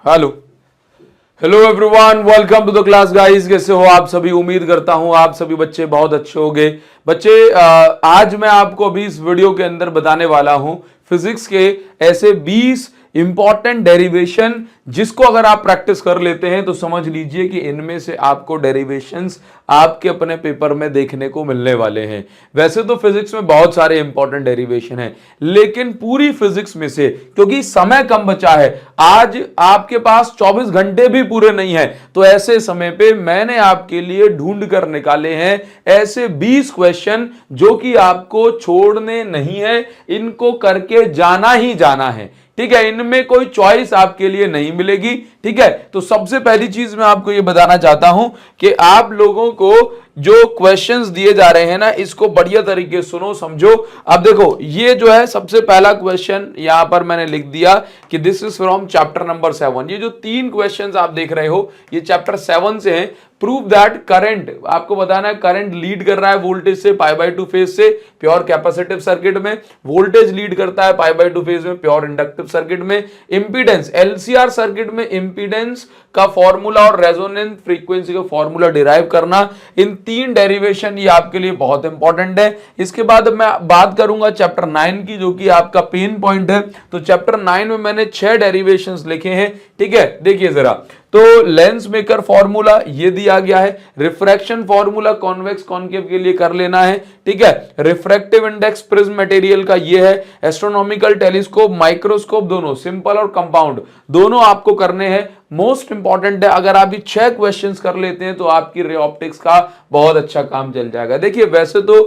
Hello hello everyone, welcome to the class guys. कैसे हो आप सभी? उम्मीद करता हूं आप सभी बच्चे बहुत अच्छे होंगे। बच्चे आज मैं आपको अभी इस वीडियो के अंदर बताने वाला हूं फिजिक्स के ऐसे 20 इंपॉर्टेंट डेरिवेशन जिसको अगर आप प्रैक्टिस कर लेते हैं तो समझ लीजिए कि इनमें से आपको डेरिवेशंस आपके अपने पेपर में देखने को मिलने वाले हैं। वैसे तो फिजिक्स में बहुत सारे इंपॉर्टेंट डेरिवेशन हैं, लेकिन पूरी फिजिक्स में से, क्योंकि समय कम बचा है, आज आपके पास 24 घंटे भी पूरे नहीं है, तो ऐसे समय पे मैंने आपके लिए ढूंढ कर निकाले हैं ऐसे 20 क्वेश्चन जो कि आपको छोड़ने नहीं है, इनको करके जाना ही जाना है। ठीक है, इनमें कोई चॉइस आपके लिए नहीं मिलेगी। ठीक है, तो सबसे पहली चीज मैं आपको यह बताना चाहता हूं कि आप लोगों को जो क्वेश्चंस दिए जा रहे हैं ना, इसको बढ़िया तरीके से सुनो, समझो। अब देखो, ये जो है सबसे पहला क्वेश्चन यहां पर मैंने लिख दिया कि this is from chapter number 7। ये जो 3 क्वेश्चंस आप देख रहे हो ये चैप्टर 7 से हैं। प्रूव दैट करंट, आपको बताना है करंट लीड कर रहा है वोल्टेज से π/2 फेज से प्योर कैपेसिटिव सर्किट में, वोल्टेज लीड करता है π/2 फेज में प्योर इंडक्टिव सर्किट में, इंपीडेंस एलसीआर सर्किट में इंपीडेंस का फॉर्मूला और रेजोनेंस फ्रीक्वेंसी का फॉर्मूला डिराइव करना। इन 3 डेरिवेशन ये आपके लिए बहुत इंपॉर्टेंट है। इसके बाद मैं बात करूंगा चैप्टर 9 की, जो कि आपका पेन पॉइंट है। तो चैप्टर 9 में मैंने 6 डेरिवेशंस लिखे हैं। ठीक है, देखिए जरा। तो लेंस मेकर फॉर्मूला ये दिया गया है, रिफ्रैक्शन फॉर्मूला कॉन्वेक्स कॉनकेव के लिए कर लेना है। ठीक है, रिफ्रैक्टिव इंडेक्स प्रिज्म मटेरियल का ये है, एस्ट्रोनॉमिकल टेलीस्कोप, माइक्रोस्कोप, दोनों सिंपल और कंपाउंड दोनों आपको करने हैं। मोस्ट इंपॉर्टेंट है, अगर आप ये 6 क्वेश्चंस कर लेते हैं तो आपकी रे ऑप्टिक्स का बहुत अच्छा काम चल जाएगा। देखिए वैसे तो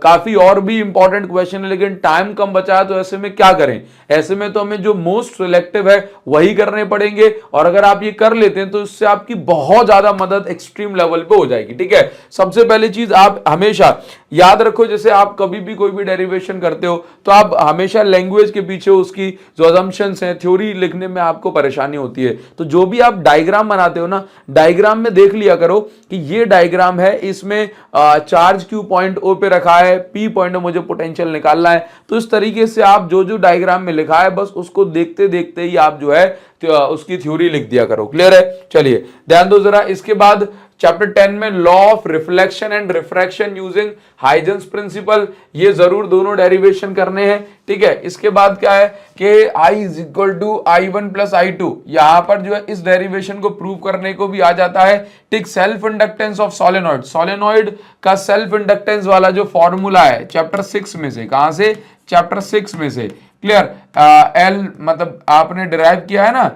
काफी और भी इंपॉर्टेंट क्वेश्चन है, लेकिन टाइम कम बचा है, तो ऐसे में क्या करें? ऐसे में तो हमें जो मोस्ट सिलेक्टिव है वही करने पड़ेंगे, और अगर आप ये कर लेते हैं तो इससे आपकी बहुत ज्यादा मदद एक्सट्रीम लेवल पे हो जाएगी। ठीक है, सबसे पहली चीज आप हमेशा याद रखो, जैसे आप कभी भी कोई भी डेरिवेशन करते हो तो आप हमेशा लैंग्वेज के पीछे उसकी जो अजम्पशंस हैं, थ्योरी लिखने में आपको परेशानी होती है। तो जो भी आप डायग्राम बनाते हो ना, डायग्राम में देख लिया करो कि ये डायग्राम है, इसमें चार्ज क्यू पॉइंट ओ पे रखा है, पी पॉइंट में मुझे पोटेंशियल निकालना है। तो इस तरीके से आप जो जो डायग्राम में लिखा है बस उसको देखते देखते ही आप जो है तो उसकी थ्योरी लिख दिया करो। क्लियर है? चलिए ध्यान दो जरा। इसके बाद चैप्टर 10 में law of reflection and refraction using Huygens principle, ये जरूर दोनों डेरिवेशन करने हैं। ठीक है, इसके बाद क्या है कि I = I1 + I2, यहां पर जो है इस डेरिवेशन को प्रूव करने को भी आ जाता है। ठीक, self inductance of solenoid, solenoid का सेल्फ इंडक्टेंस वाला जो फॉर्मूला है चैप्टर 6 में से, कहां से? चैप्टर 6 में से। क्लियर? एल मतलब आपने डिराइव किया है ना,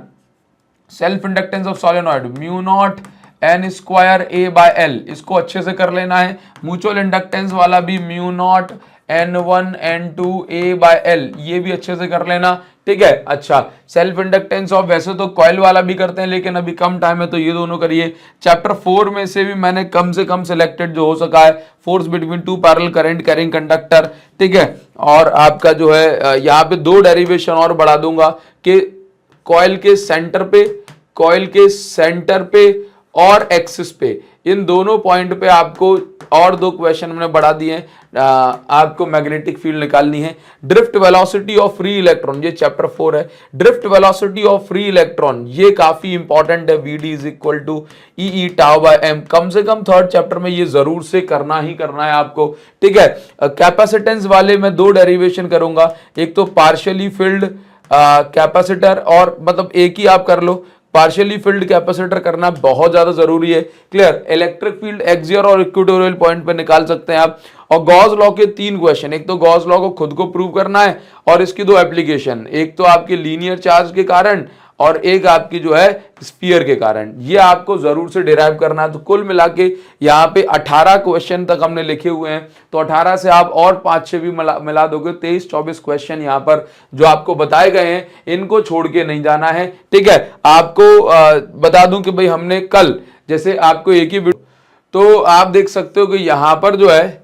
self inductance of solenoid μ0 n² A/L, इसको अच्छे से कर लेना है। म्यूचुअल इंडक्टेंस वाला भी μ0 n1 n2 A/L, ये भी अच्छे से कर लेना। ठीक है, अच्छा, सेल्फ इंडक्टेंस ऑफ, वैसे तो कॉइल वाला भी करते हैं लेकिन अभी कम टाइम है तो ये दोनों करिए। चैप्टर 4 में से भी मैंने कम से कम सिलेक्टेड जो हो सका है, force between 2 parallel current carrying conductor. ठीक है, और आपका जो है यहाँ पे 2 डेरिवेशन और बढ़ा दूंगा कि कॉइल के सेंटर पे और एक्सिस पे, इन दोनों पॉइंट पे आपको और 2 क्वेश्चन मैंने बढ़ा दिए हैं। आपको मैग्नेटिक फील्ड निकालनी है। Drift velocity of free electron, ये चैप्टर 4 है। Drift velocity of free electron ये काफी इंपॉर्टेंट है, VD = EE/m, कम से कम 3rd चैप्टर में ये जरूर से करना ही करना है आपको। ठीक है, कैपेसिटेंस वाले मैं 2 डेरिवेशन करूंगा, एक तो पार्शियली फिल्ड कैपेसिटर, और मतलब एक ही आप कर लो, पार्शियली फिल्ड कैपेसिटर करना बहुत ज्यादा जरूरी है। क्लियर? इलेक्ट्रिक फील्ड एक्सियल और इक्वेटोरियल पॉइंट पे निकाल सकते हैं आप। और गॉस लॉ के 3 क्वेश्चन, एक तो गॉस लॉ को खुद को प्रूव करना है और इसकी 2 एप्लीकेशन, एक तो आपके लीनियर चार्ज के कारण और एक आपकी जो है स्फीयर के कारण, ये आपको जरूर से डिराइव करना है। तो कुल मिला के यहाँ पे 18 क्वेश्चन तक हमने लिखे हुए हैं, तो 18 से आप और 5-6 भी मिला दोगे, 23-24 क्वेश्चन यहाँ पर जो आपको बताए गए हैं, इनको छोड़ के नहीं जाना है। ठीक है, आपको बता दूं कि भाई हमने कल, जैसे आपको एक ही वीडियो, तो आप देख सकते हो कि यहाँ पर जो है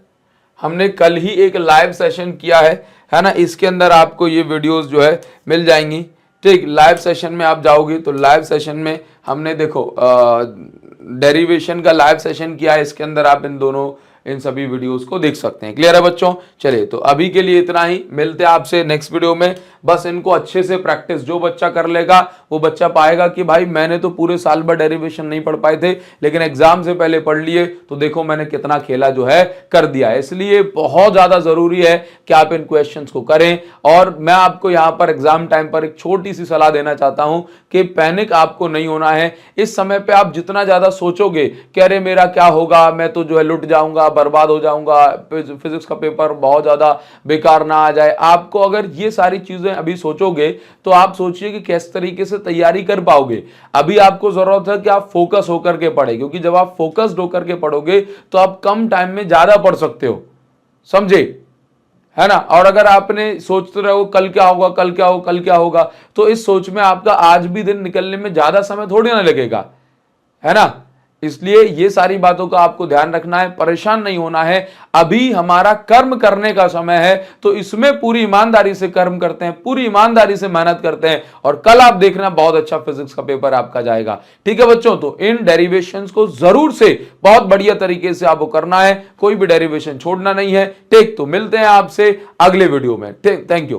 हमने कल ही एक लाइव सेशन किया है ना, इसके अंदर आपको ये वीडियोस जो है मिल जाएंगी। ठीक, लाइव सेशन में आप जाओगे तो लाइव सेशन में हमने देखो डेरिवेशन का लाइव सेशन किया है, इसके अंदर आप इन सभी वीडियोस को देख सकते हैं। क्लियर है बच्चों? चलिए, तो अभी के लिए इतना ही, मिलते हैं आपसे नेक्स्ट वीडियो में। बस इनको अच्छे से प्रैक्टिस जो बच्चा कर लेगा वो बच्चा पाएगा कि भाई मैंने तो पूरे साल भर डेरिवेशन नहीं पढ़ पाए थे, लेकिन एग्जाम से पहले पढ़ लिए तो देखो मैंने कितना खेला जो है कर दिया है। इसलिए बहुत ज्यादा जरूरी है कि आप इन क्वेश्चंस को करें। और मैं आपको यहां पर एग्जाम टाइम पर एक छोटी सी सलाह देना चाहता हूं कि पैनिक आपको नहीं होना है। इस समय पे आप जितना ज्यादा सोचोगे कि अरे मेरा क्या होगा, मैं तो जो है लुट जाऊंगा, बर्बाद हो जाऊंगा, फिजिक्स का पेपर बहुत ज्यादा बेकार ना आ जाए, आपको अगर ये सारी चीजें अभी सोचोगे तो आप सोचिए कि किस तरीके से तैयारी कर पाओगे। अभी आपको जरूरत है कि आप फोकस होकर के पढ़े, क्योंकि जब आप फोकस्ड होकर के पढ़ोगे तो आप कम टाइम में ज्यादा पढ़ सकते हो, समझे, है ना। और अगर आपने सोचते रहो कल क्या होगा, कल क्या होगा, कल क्या होगा, तो इस सोच में आपका आज भी दिन निकलने में ज्यादा समय थोड़ी ना लगेगा, है ना। इसलिए ये सारी बातों का आपको ध्यान रखना है, परेशान नहीं होना है। अभी हमारा कर्म करने का समय है, तो इसमें पूरी ईमानदारी से कर्म करते हैं, पूरी ईमानदारी से मेहनत करते हैं, और कल आप देखना बहुत अच्छा फिजिक्स का पेपर आपका जाएगा। ठीक है बच्चों, तो इन डेरिवेशंस को जरूर से बहुत बढ़िया तरीके से आपको करना है, कोई भी डेरिवेशन छोड़ना नहीं है। ठीक, तो मिलते हैं आपसे अगले वीडियो में। Thank you.